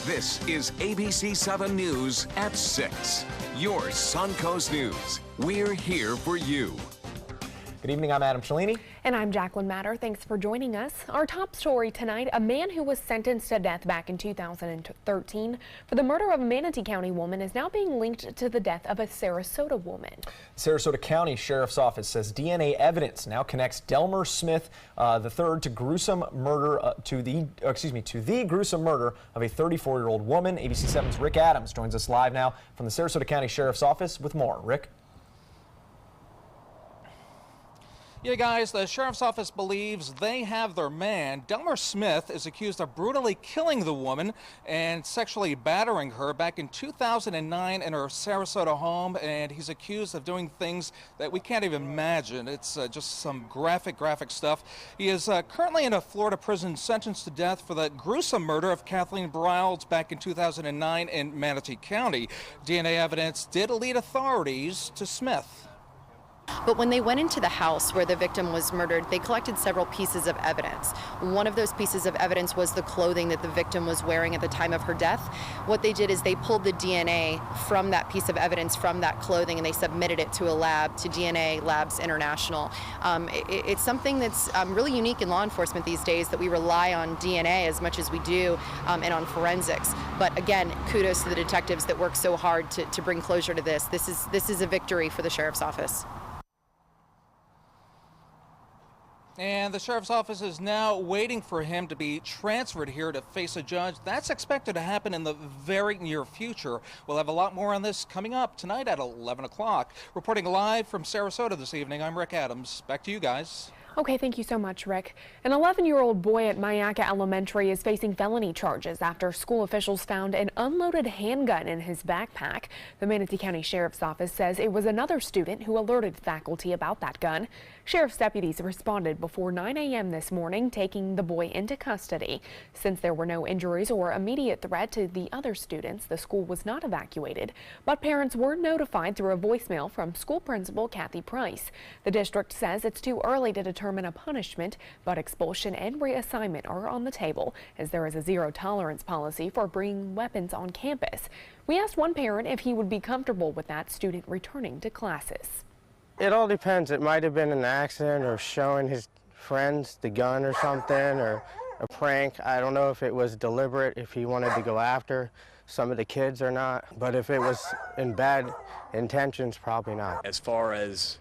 This is ABC7 News at 6. Your Suncoast News. We're here for you. Good evening, I'm Adam Cellini. And I'm Jacqueline Matter. Thanks for joining us. Our top story tonight, a man who was sentenced to death back in 2013 for the murder of a Manatee County woman is now being linked to the death of a Sarasota woman. Sarasota County Sheriff's Office says DNA evidence now connects Delmer Smith III to gruesome murder to the gruesome murder of a 34-year-old woman. ABC7's Rick Adams joins us live now from the Sarasota County Sheriff's Office with more. Rick. Yeah, guys, the Sheriff's Office believes they have their man. Delmer Smith is accused of brutally killing the woman and sexually battering her back in 2009 in her Sarasota home, and he's accused of doing things that we can't even imagine. It's just some graphic stuff. He is currently in a Florida prison sentenced to death for the gruesome murder of Kathleen Briles back in 2009 in Manatee County. DNA evidence did lead authorities to Smith. But when they went into the house where the victim was murdered, they collected several pieces of evidence. One of those pieces of evidence was the clothing that the victim was wearing at the time of her death. What they did is they pulled the DNA from that piece of evidence, from that clothing, and they submitted it to a lab, to DNA Labs International. It's something that's really unique in law enforcement these days, that we rely on DNA as much as we do and on forensics. But again, kudos to the detectives that work so hard to bring closure to this. This is a victory for the Sheriff's Office. And the Sheriff's Office is now waiting for him to be transferred here to face a judge. That's expected to happen in the very near future. We'll have a lot more on this coming up tonight at 11 o'clock. Reporting live from Sarasota this evening, I'm Rick Adams. Back to you guys. Okay, thank you so much, Rick. An 11-year-old boy at Myakka Elementary is facing felony charges after school officials found an unloaded handgun in his backpack. The Manatee County Sheriff's Office says it was another student who alerted faculty about that gun. Sheriff's deputies responded before 9 a.m. this morning, taking the boy into custody. Since there were no injuries or immediate threat to the other students, the school was not evacuated, but parents were notified through a voicemail from school principal Kathy Price. The district says it's too early to determine a punishment, but expulsion and reassignment are on the table, as there is a zero-tolerance policy for bringing weapons on campus. We asked one parent if he would be comfortable with that student returning to classes. It all depends. It might have been an accident or showing his friends the gun or something, or a prank. I don't know if it was deliberate, if he wanted to go after some of the kids or not, but if it was in bad intentions, probably not. As far as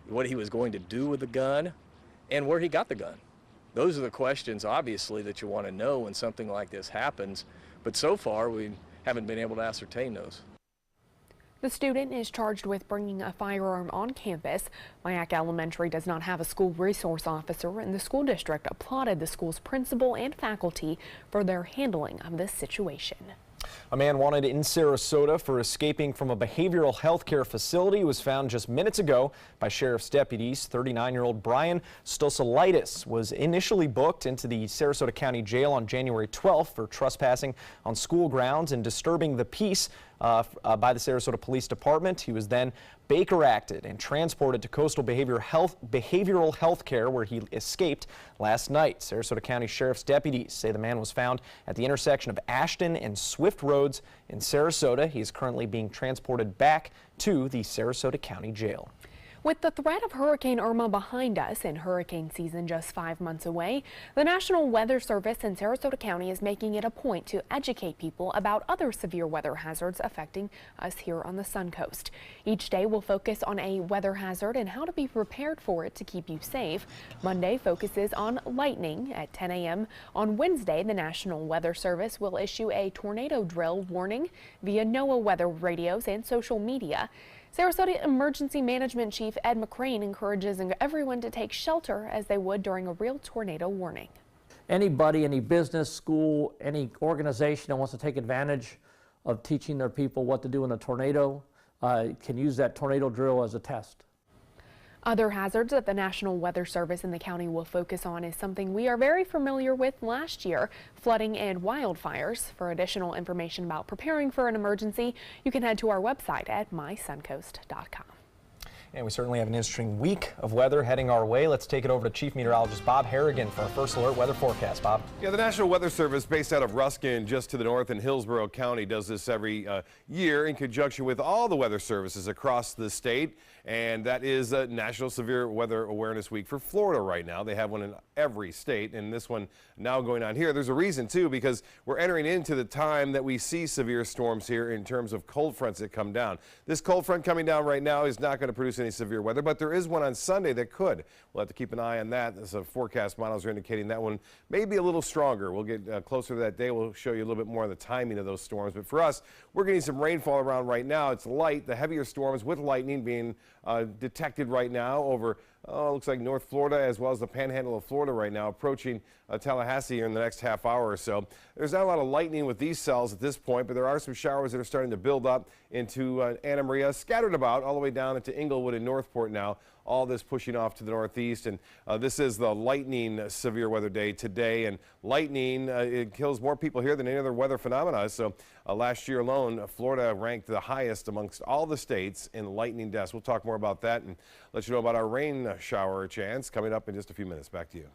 what he was going to do with the gun and where he got the gun. Those are the questions, obviously, that you want to know when something like this happens, but so far we haven't been able to ascertain those. The student is charged with bringing a firearm on campus. Myakka Elementary does not have a school resource officer, and the school district applauded the school's principal and faculty for their handling of this situation. A man wanted in Sarasota for escaping from a behavioral health care facility was found just minutes ago by sheriff's deputies. 39-year-old Brian Stosilaitis was initially booked into the Sarasota County Jail on January 12th for trespassing on school grounds and disturbing the peace by the Sarasota Police Department. He was then Baker acted and transported to Coastal Behavioral Health Care, where he escaped last night. Sarasota County Sheriff's deputies say the man was found at the intersection of Ashton and Swift Roads in Sarasota. He is currently being transported back to the Sarasota County Jail. With the threat of Hurricane Irma behind us and hurricane season just 5 months away, the National Weather Service in Sarasota County is making it a point to educate people about other severe weather hazards affecting us here on the Suncoast. Each day will focus on a weather hazard and how to be prepared for it to keep you safe. Monday focuses on lightning at 10 a.m. On Wednesday, the National Weather Service will issue a tornado drill warning via NOAA weather radios and social media. Sarasota Emergency Management Chief Ed McCrane encourages everyone to take shelter as they would during a real tornado warning. Anybody, any business, school, any organization that wants to take advantage of teaching their people what to do in a tornado can use that tornado drill as a test. Other hazards that the National Weather Service in the county will focus on is something we are very familiar with last year, flooding and wildfires. For additional information about preparing for an emergency, you can head to our website at mysuncoast.com. And we certainly have an interesting week of weather heading our way. Let's take it over to Chief Meteorologist Bob Harrigan for our first alert weather forecast. Bob. Yeah, the National Weather Service, based out of Ruskin, just to the north in Hillsborough County, does this every year in conjunction with all the weather services across the state. And that is National Severe Weather Awareness Week for Florida right now. They have one in every state, and this one now going on here. There's a reason, too, because we're entering into the time that we see severe storms here in terms of cold fronts that come down. This cold front coming down right now is not going to produce any severe weather, but there is one on Sunday that could. We'll have to keep an eye on that. As forecast models are indicating that one may be a little stronger. We'll get closer to that day. We'll show you a little bit more of the timing of those storms. But for us, we're getting some rainfall around right now. It's light. The heavier storms with lightning being detected right now over looks like North Florida as well as the panhandle of Florida right now, approaching Tallahassee here in the next half hour or so. There's not a lot of lightning with these cells at this point, but there are some showers that are starting to build up into Anna Maria, scattered about all the way down into Inglewood and Northport now. All this pushing off to the northeast, and this is the lightning severe weather day today. And lightning, it kills more people here than any other weather phenomena. So last year alone, Florida ranked the highest amongst all the states in lightning deaths. We'll talk more about that and let you know about our rain shower chance coming up in just a few minutes. Back to you.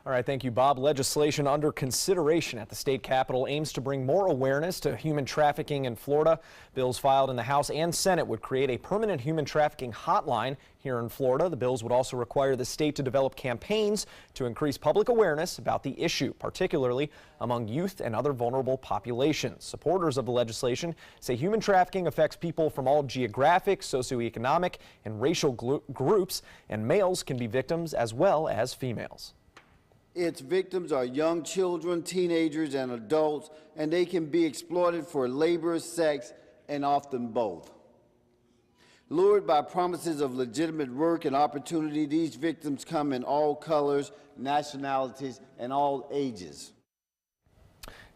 All right, thank you, Bob. Legislation under consideration at the state capitol aims to bring more awareness to human trafficking in Florida. Bills filed in the House and Senate would create a permanent human trafficking hotline here in Florida. The bills would also require the state to develop campaigns to increase public awareness about the issue, particularly among youth and other vulnerable populations. Supporters of the legislation say human trafficking affects people from all geographic, socioeconomic, and racial groups, and males can be victims as well as females. Its victims are young children, teenagers, and adults, and they can be exploited for labor, sex, and often both. Lured by promises of legitimate work and opportunity, these victims come in all colors, nationalities, and all ages.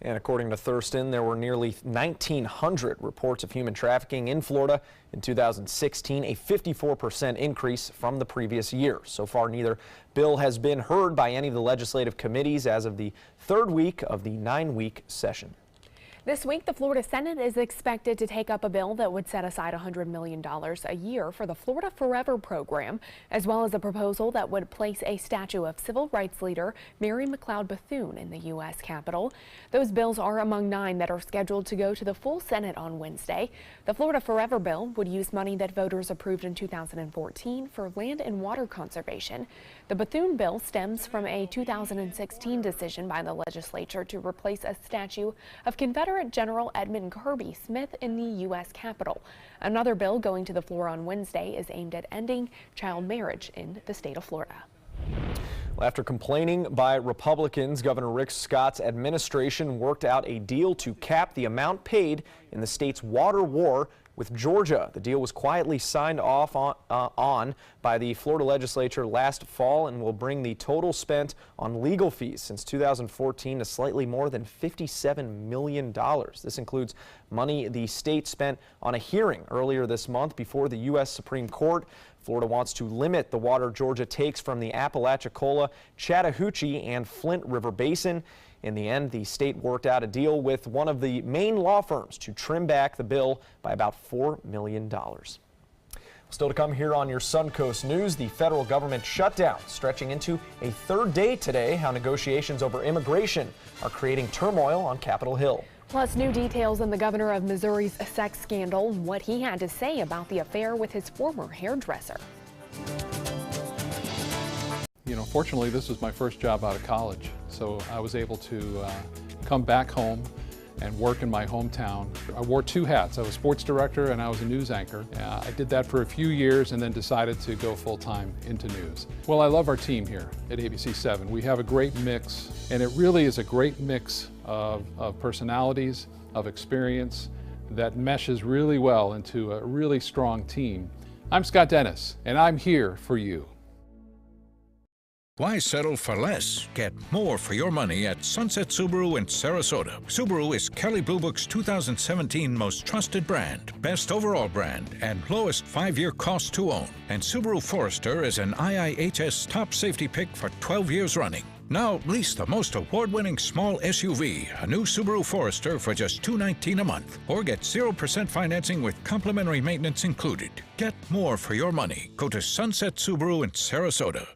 And according to Thurston, there were nearly 1,900 reports of human trafficking in Florida in 2016, a 54% increase from the previous year. So far, neither bill has been heard by any of the legislative committees as of the third week of the 9-week session. This week, the Florida Senate is expected to take up a bill that would set aside $100 million a year for the Florida Forever program, as well as a proposal that would place a statue of civil rights leader Mary McLeod Bethune in the U.S. Capitol. Those bills are among 9 that are scheduled to go to the full Senate on Wednesday. The Florida Forever bill would use money that voters approved in 2014 for land and water conservation. The Bethune bill stems from a 2016 decision by the legislature to replace a statue of Confederate General Edmund Kirby Smith in the U.S. Capitol. Another bill going to the floor on Wednesday is aimed at ending child marriage in the state of Florida. Well, after complaining by Republicans, Governor Rick Scott's administration worked out a deal to cap the amount paid in the state's water war with Georgia. The deal was quietly signed off on by the Florida legislature last fall and will bring the total spent on legal fees since 2014 to slightly more than $57 million. This includes money the state spent on a hearing earlier this month before the U.S. Supreme Court. Florida wants to limit the water Georgia takes from the Apalachicola, Chattahoochee, and Flint River Basin. In the end, the state worked out a deal with one of the main law firms to trim back the bill by about $4 million. Still to come here on your Suncoast News, the federal government shutdown stretching into a third day today, how negotiations over immigration are creating turmoil on Capitol Hill. Plus, new details on the governor of Missouri's sex scandal and what he had to say about the affair with his former hairdresser. You know, fortunately, this was my first job out of college, so I was able to come back home and work in my hometown. I wore 2 hats. I was sports director and I was a news anchor. I did that for a few years and then decided to go full-time into news. Well, I love our team here at ABC7. We have a great mix, and it really is a great mix of personalities, of experience that meshes really well into a really strong team. I'm Scott Dennis, and I'm here for you. Why settle for less? Get more for your money at Sunset Subaru in Sarasota. Subaru is Kelley Blue Book's 2017 most trusted brand, best overall brand, and lowest 5-year cost to own. And Subaru Forester is an IIHS top safety pick for 12 years running. Now lease the most award-winning small SUV, a new Subaru Forester, for just $219 a month. Or get 0% financing with complimentary maintenance included. Get more for your money. Go to Sunset Subaru in Sarasota.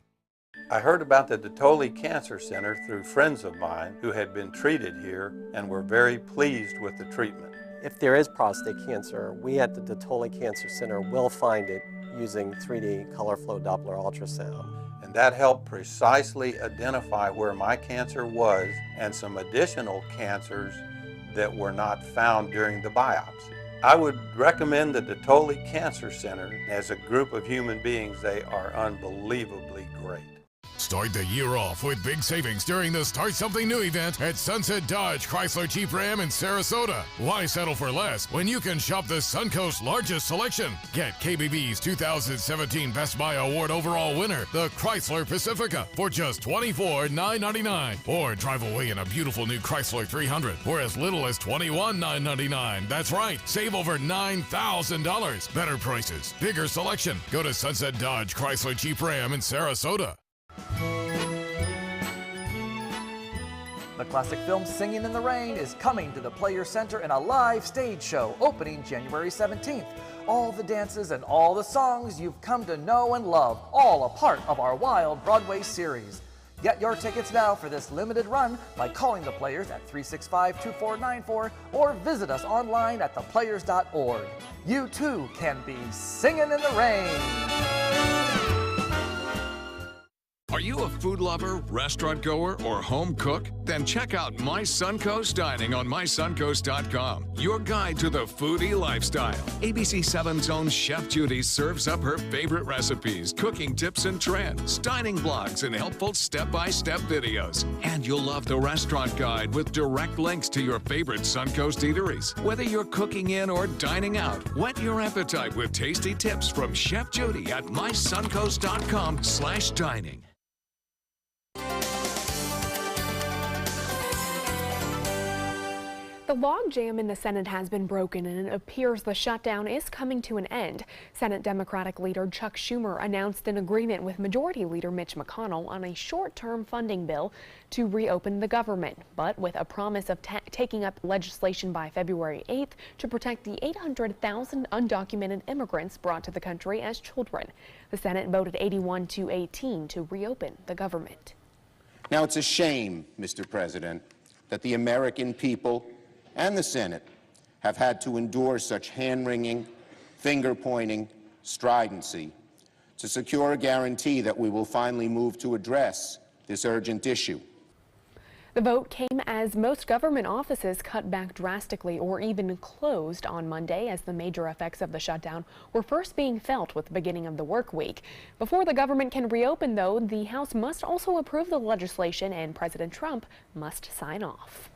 I heard about the Detoli Cancer Center through friends of mine who had been treated here and were very pleased with the treatment. If there is prostate cancer, we at the Detoli Cancer Center will find it using 3D color flow Doppler ultrasound. And that helped precisely identify where my cancer was and some additional cancers that were not found during the biopsy. I would recommend the Detoli Cancer Center. As a group of human beings, they are unbelievably great. Start the year off with big savings during the Start Something New event at Sunset Dodge Chrysler Jeep Ram in Sarasota. Why settle for less when you can shop the Suncoast's largest selection? Get KBB's 2017 Best Buy Award overall winner, the Chrysler Pacifica, for just $24,999. Or drive away in a beautiful new Chrysler 300 for as little as $21,999. That's right, save over $9,000. Better prices, bigger selection. Go to Sunset Dodge Chrysler Jeep Ram in Sarasota. The classic film Singing in the Rain is coming to the Players Center in a live stage show opening January 17th. All the dances and all the songs you've come to know and love, all a part of our Wild Broadway series. Get your tickets now for this limited run by calling the Players at 365-2494 or visit us online at theplayers.org. You too can be singing in the rain. Are you a food lover, restaurant goer, or home cook? Then check out My Suncoast Dining on mysuncoast.com, your guide to the foodie lifestyle. ABC7's own Chef Judy serves up her favorite recipes, cooking tips and trends, dining blogs, and helpful step-by-step videos. And you'll love the restaurant guide with direct links to your favorite Suncoast eateries. Whether you're cooking in or dining out, whet your appetite with tasty tips from Chef Judy at mysuncoast.com/dining. The logjam in the Senate has been broken, and it appears the shutdown is coming to an end. Senate Democratic leader Chuck Schumer announced an agreement with Majority Leader Mitch McConnell on a short-term funding bill to reopen the government, but with a promise of taking up legislation by February 8th to protect the 800,000 undocumented immigrants brought to the country as children. The Senate voted 81-18 to reopen the government. Now, it's a shame, Mr. President, that the American people and the Senate have had to endure such hand-wringing, finger-pointing stridency to secure a guarantee that we will finally move to address this urgent issue. The vote came as most government offices cut back drastically or even closed on Monday, as the major effects of the shutdown were first being felt with the beginning of the work week. Before the government can reopen, though, the House must also approve the legislation and President Trump must sign off.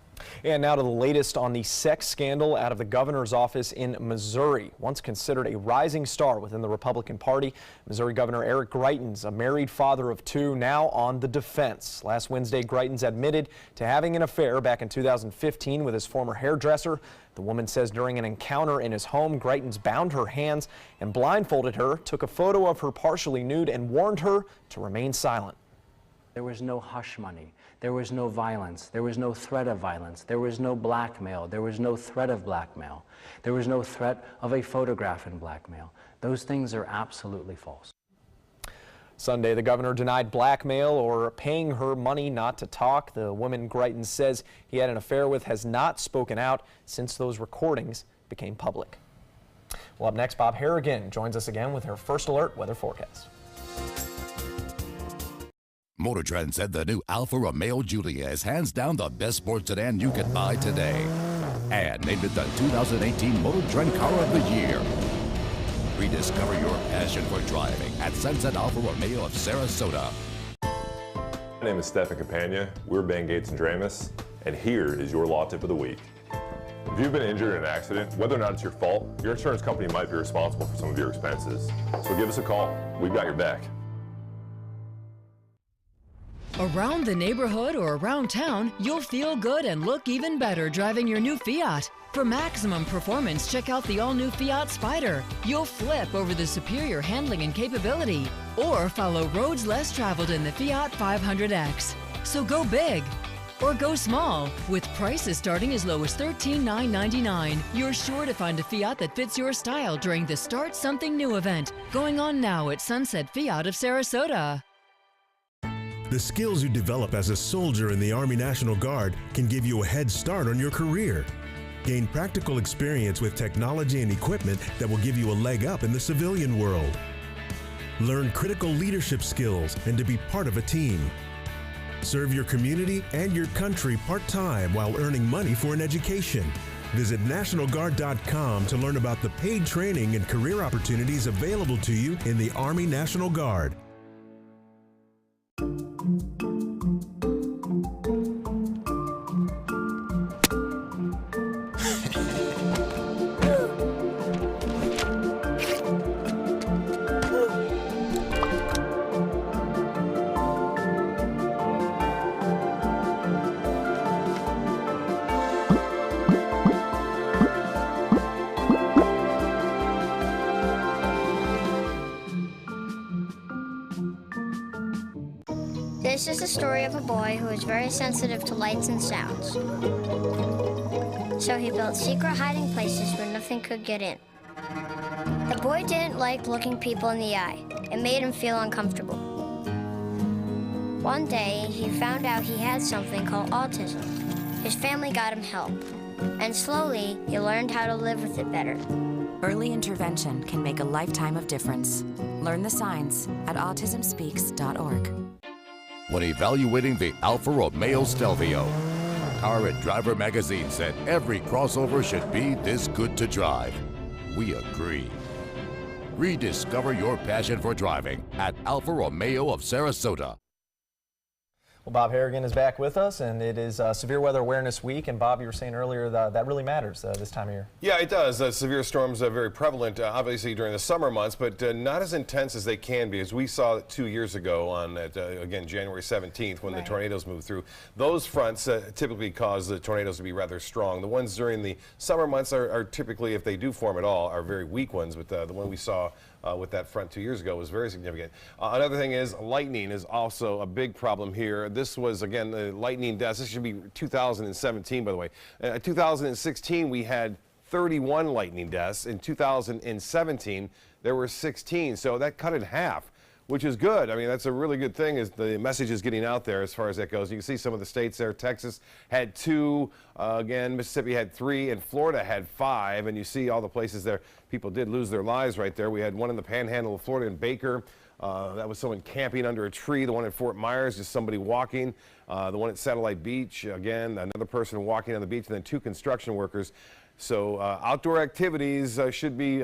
And now to the latest on the sex scandal out of the governor's office in Missouri. Once considered a rising star within the Republican Party, Missouri Governor Eric Greitens, a married father of two, now on the defense. Last Wednesday, Greitens admitted to having an affair back in 2015 with his former hairdresser. The woman says during an encounter in his home, Greitens bound her hands and blindfolded her, took a photo of her partially nude, and warned her to remain silent. There was no hush money. There was no violence. There was no threat of violence. There was no blackmail. There was no threat of blackmail. There was no threat of a photograph in blackmail. Those things are absolutely false. Sunday, the governor denied blackmail or paying her money not to talk. The woman Greitens says he had an affair with has not spoken out since those recordings became public. Well, up next, Bob Harrigan joins us again with her first alert weather forecast. Motor Trend said the new Alfa Romeo Giulia is hands down the best sports sedan you can buy today, and named it the 2018 Motor Trend Car of the Year. Rediscover your passion for driving at Sunset Alfa Romeo of Sarasota. My name is Stefan Campagna. We're Ben Gates and Dramus, and here is your law tip of the week. If you've been injured in an accident, whether or not it's your fault, your insurance company might be responsible for some of your expenses. So give us a call. We've got your back. Around the neighborhood or around town, you'll feel good and look even better driving your new Fiat. For maximum performance, check out the all-new Fiat Spider. You'll flip over the superior handling and capability. Or follow roads less traveled in the Fiat 500X. So go big or go small. With prices starting as low as $13,999, you're sure to find a Fiat that fits your style during the Start Something New event, going on now at Sunset Fiat of Sarasota. The skills you develop as a soldier in the Army National Guard can give you a head start on your career. Gain practical experience with technology and equipment that will give you a leg up in the civilian world. Learn critical leadership skills and to be part of a team. Serve your community and your country part-time while earning money for an education. Visit NationalGuard.com to learn about the paid training and career opportunities available to you in the Army National Guard. This is the story of a boy who is very sensitive to lights and sounds. So he built secret hiding places where nothing could get in. The boy didn't like looking people in the eye. It made him feel uncomfortable. One day, he found out he had something called autism. His family got him help, and slowly, he learned how to live with it better. Early intervention can make a lifetime of difference. Learn the signs at autismspeaks.org. When evaluating the Alfa Romeo Stelvio, Car and Driver magazine said every crossover should be this good to drive. We agree. Rediscover your passion for driving at Alfa Romeo of Sarasota. Well, Bob Harrigan is back with us, and it is Severe Weather Awareness Week. And Bob, you were saying earlier that really matters this time of year. Yeah, it does. Severe storms are very prevalent, obviously, during the summer months, but not as intense as they can be. As we saw it 2 years ago on, again, January 17th when the tornadoes moved through. Those fronts typically cause the tornadoes to be rather strong. The ones during the summer months are typically, if they do form at all, are very weak ones, but the one we saw with that front 2 years ago was very significant. Another thing is lightning is also a big problem here. This was, again, the lightning deaths. This should be 2017, by the way. 2016, we had 31 lightning deaths. In 2017, there were 16, so that cut in half, which is good. I mean, that's a really good thing, is the message is getting out there as far as that goes. You can see some of the states there. Texas had 2, again, Mississippi had 3, and Florida had 5, and you see all the places there. People did lose their lives right there. We had one in the panhandle of Florida in Baker. That was someone camping under a tree. The one in Fort Myers, just somebody walking. The one at Satellite Beach, again, another person walking on the beach, and then 2 construction workers. So outdoor activities should be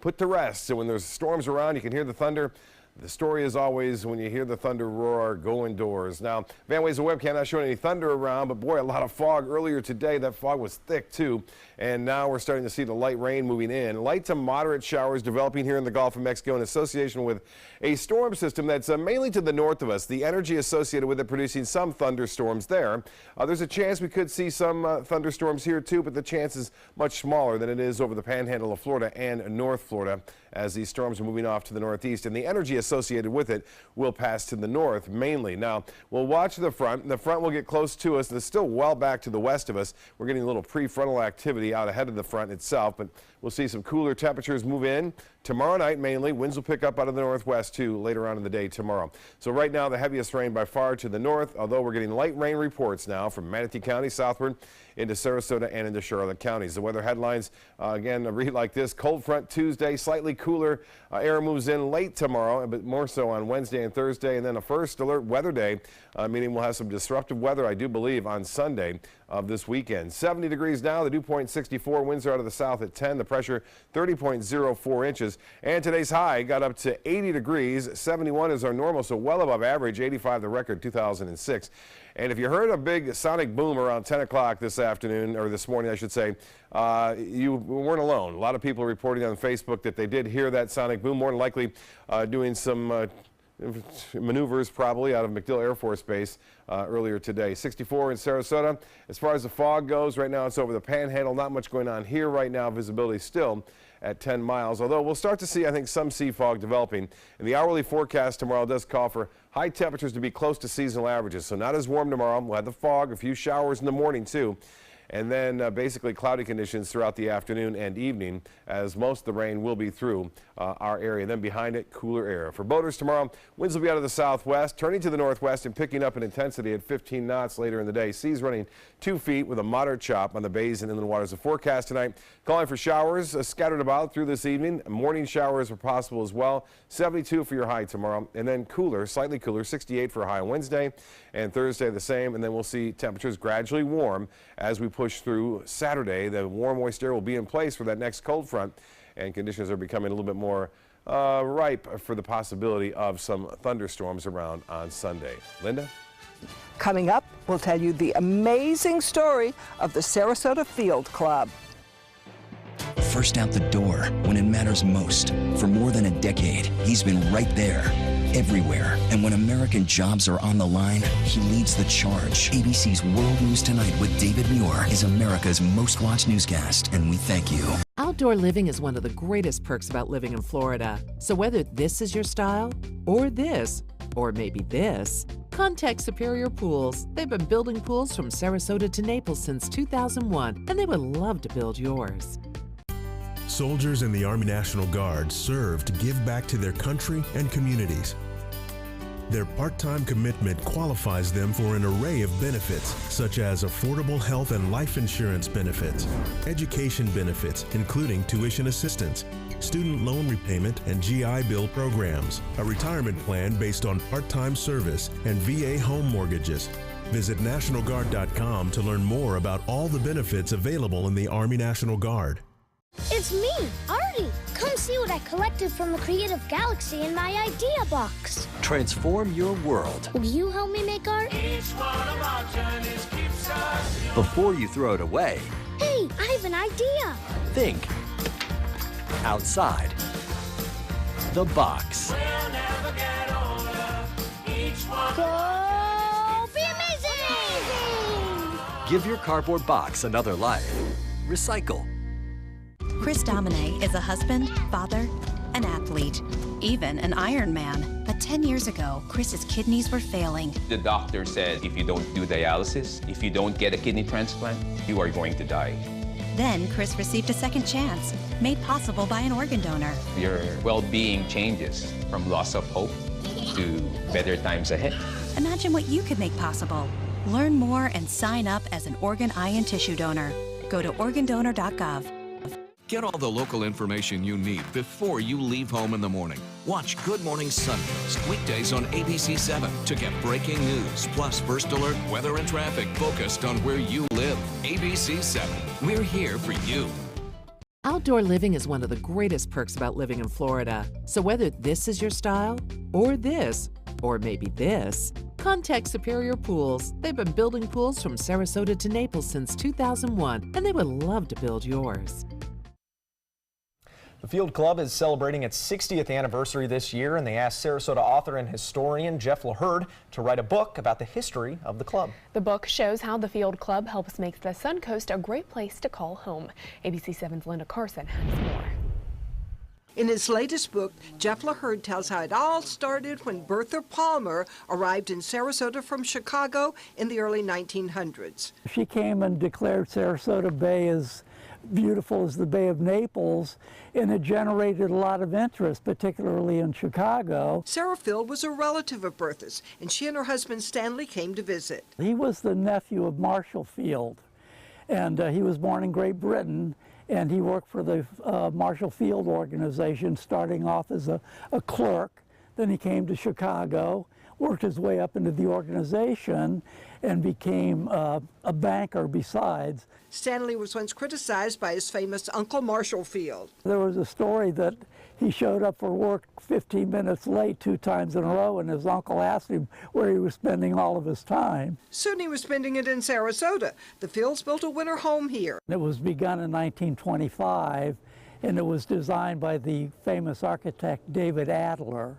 put to rest. So when there's storms around, you can hear the thunder. The story is always, when you hear the thunder roar, go indoors. Now, Van Ways, the webcam not showing any thunder around, but boy, a lot of fog earlier today. That fog was thick too, and now we're starting to see the light rain moving in. Light to moderate showers developing here in the Gulf of Mexico in association with a storm system that's mainly to the north of us. The energy associated with it producing some thunderstorms there. There's a chance we could see some thunderstorms here too, but the chance is much smaller than it is over the panhandle of Florida and North Florida as these storms are moving off to the northeast, and the energy associated with it will pass to the north mainly. Now, we'll watch the front. The front will get close to us, and it's still well back to the west of us. We're getting a little prefrontal activity out ahead of the front itself, but we'll see some cooler temperatures move in. Tomorrow night, mainly, winds will pick up out of the northwest, too, later on in the day tomorrow. So right now, the heaviest rain by far to the north, although we're getting light rain reports now from Manatee County southward into Sarasota and into Charlotte counties. The weather headlines, again, read like this. Cold front Tuesday, slightly cooler air moves in late tomorrow, but more so on Wednesday and Thursday, and then a first alert weather day, meaning we'll have some disruptive weather, I do believe, on Sunday of this weekend. 70 degrees now, the dew point 64, winds are out of the south at 10, the pressure 30.04 inches, and today's high got up to 80 degrees, 71 is our normal, so well above average, 85 the record, 2006. And if you heard a big sonic boom around 10 o'clock this afternoon, or this morning I should say, you weren't alone. A lot of people reporting on Facebook that they did hear that sonic boom, more than likely doing some maneuvers probably out of MacDill Air Force Base earlier today. 64 in Sarasota. As far as the fog goes, right now it's over the Panhandle. Not much going on here right now. Visibility still at 10 miles, although we'll start to see, I think, some sea fog developing. And the hourly forecast tomorrow does call for high temperatures to be close to seasonal averages, so not as warm tomorrow. We'll have the fog, a few showers in the morning too, and then basically cloudy conditions throughout the afternoon and evening, as most of the rain will be through our area. Then behind it, cooler air. For boaters tomorrow, winds will be out of the southwest, turning to the northwest and picking up in intensity at 15 knots later in the day. Seas running 2 feet with a moderate chop on the bays and inland waters. The forecast tonight calling for showers scattered about through this evening. Morning showers are possible as well. 72 for your high tomorrow, and then cooler, slightly cooler, 68 for a high on Wednesday, and Thursday the same. And then we'll see temperatures gradually warm as we push through Saturday. The warm, moist air will be in place for that next cold front, and conditions are becoming a little bit more ripe for the possibility of some thunderstorms around on Sunday. Linda? Coming up, we'll tell you the amazing story of the Sarasota Field Club. First out the door when it matters most. For more than a decade, he's been right there, everywhere. And when American jobs are on the line, he leads the charge. ABC's World News Tonight with David Muir is America's most watched newscast, and we thank you. Outdoor living is one of the greatest perks about living in Florida. So whether this is your style, or this, or maybe this, contact Superior Pools. They've been building pools from Sarasota to Naples since 2001, and they would love to build yours. Soldiers in the Army National Guard serve to give back to their country and communities. Their part-time commitment qualifies them for an array of benefits, such as affordable health and life insurance benefits, education benefits, including tuition assistance, student loan repayment, and GI Bill programs, a retirement plan based on part-time service, and VA home mortgages. Visit NationalGuard.com to learn more about all the benefits available in the Army National Guard. It's me, Artie. Come see what I collected from the Creative Galaxy in my idea box. Transform your world. Will you help me make art? Each one of our journeys keeps us young. Before you throw it away, Hey, I have an idea. think outside the box. We'll never get older. Each one Go be amazing! Give your cardboard box another life. Recycle. Chris Domine is a husband, father, an athlete, even an Ironman. But 10 years ago, Chris's kidneys were failing. The doctor said if you don't do dialysis, if you don't get a kidney transplant, you are going to die. Then Chris received a second chance, made possible by an organ donor. Your well-being changes from loss of hope to better times ahead. Imagine what you could make possible. Learn more and sign up as an organ, eye, and tissue donor. Go to organdonor.gov. Get all the local information you need before you leave home in the morning. Watch Good Morning Suncoast weekdays on ABC7 to get breaking news, plus first alert, weather, and traffic focused on where you live. ABC7, we're here for you. Outdoor living is one of the greatest perks about living in Florida. So whether this is your style, or this, or maybe this, contact Superior Pools. They've been building pools from Sarasota to Naples since 2001, and they would love to build yours. The Field Club is celebrating its 60th anniversary this year, and they asked Sarasota author and historian Jeff LaHerde to write a book about the history of the club. The book shows how the Field Club helps make the Suncoast a great place to call home. ABC7's Linda Carson has more. In his latest book, Jeff LaHerde tells how it all started when Bertha Palmer arrived in Sarasota from Chicago in the early 1900s. She came and declared Sarasota Bay as beautiful as the Bay of Naples, and it generated a lot of interest, particularly in Chicago. Sarah Field was a relative of Bertha's, and she and her husband Stanley came to visit. He was the nephew of Marshall Field, and he was born in Great Britain, and he worked for the Marshall Field organization, starting off as a clerk. Then he came to Chicago, worked his way up into the organization, and became a banker besides. Stanley was once criticized by his famous Uncle Marshall Field. There was a story that he showed up for work 15 minutes late 2 times in a row, and his uncle asked him where he was spending all of his time. Soon he was spending it in Sarasota. The Fields built a winter home here. It was begun in 1925, and it was designed by the famous architect David Adler.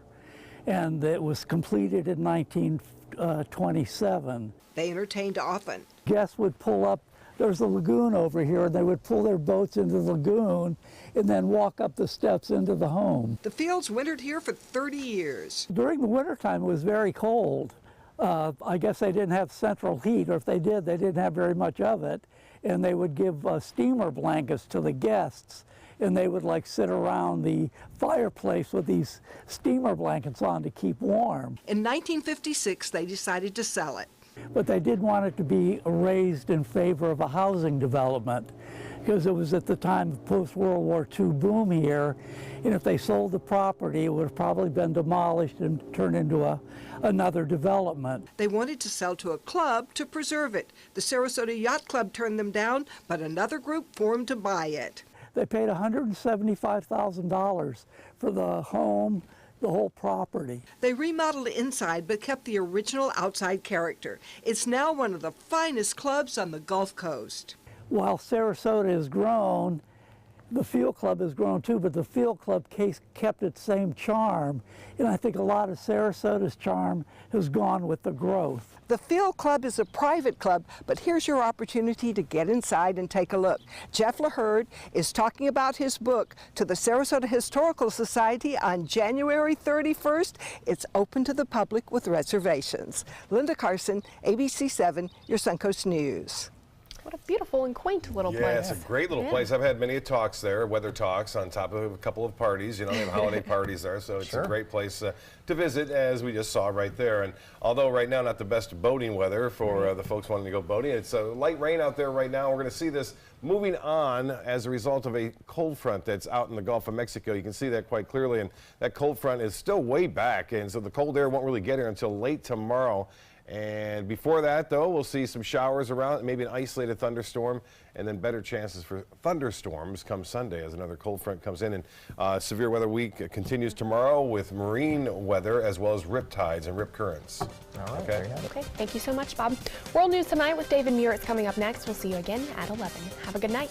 and it was completed in 1927. They entertained often. Guests would pull up, there's a lagoon over here, and they would pull their boats into the lagoon and then walk up the steps into the home. The Fields wintered here for 30 years. During the wintertime, it was very cold. I guess they didn't have central heat, or if they did, they didn't have very much of it. And they would give steamer blankets to the guests, and they would like sit around the fireplace with these steamer blankets on to keep warm. In 1956, they decided to sell it. But they did want it to be raised in favor of a housing development, because it was at the time of post-World War II boom here, and if they sold the property, it would have probably been demolished and turned into another development. They wanted to sell to a club to preserve it. The Sarasota Yacht Club turned them down, but another group formed to buy it. They paid $175,000 for the home, the whole property. They remodeled inside but kept the original outside character. It's now one of the finest clubs on the Gulf Coast. While Sarasota has grown, the Field Club has grown too, but the Field Club kept its same charm, and I think a lot of Sarasota's charm has gone with the growth. The Field Club is a private club, but here's your opportunity to get inside and take a look. Jeff LaHerde is talking about his book to the Sarasota Historical Society on January 31st. It's open to the public with reservations. Linda Carson, ABC7, your Suncoast News. What a beautiful and quaint little place. Yeah, it's a great little place. I've had many talks there, weather talks, on top of a couple of parties. You know, they have holiday parties there, so it's a great place to visit, as we just saw right there. And although right now not the best boating weather for the folks wanting to go boating, it's light rain out there right now. We're going to see this moving on as a result of a cold front that's out in the Gulf of Mexico. You can see that quite clearly, and that cold front is still way back, and so the cold air won't really get here until late tomorrow. And before that, though, we'll see some showers around, maybe an isolated thunderstorm, and then better chances for thunderstorms come Sunday as another cold front comes in. And severe weather week continues tomorrow with marine weather as well as rip tides and rip currents. All right, okay, thank you so much, Bob. World News Tonight with David Muir is coming up next. We'll see you again at 11. Have a good night.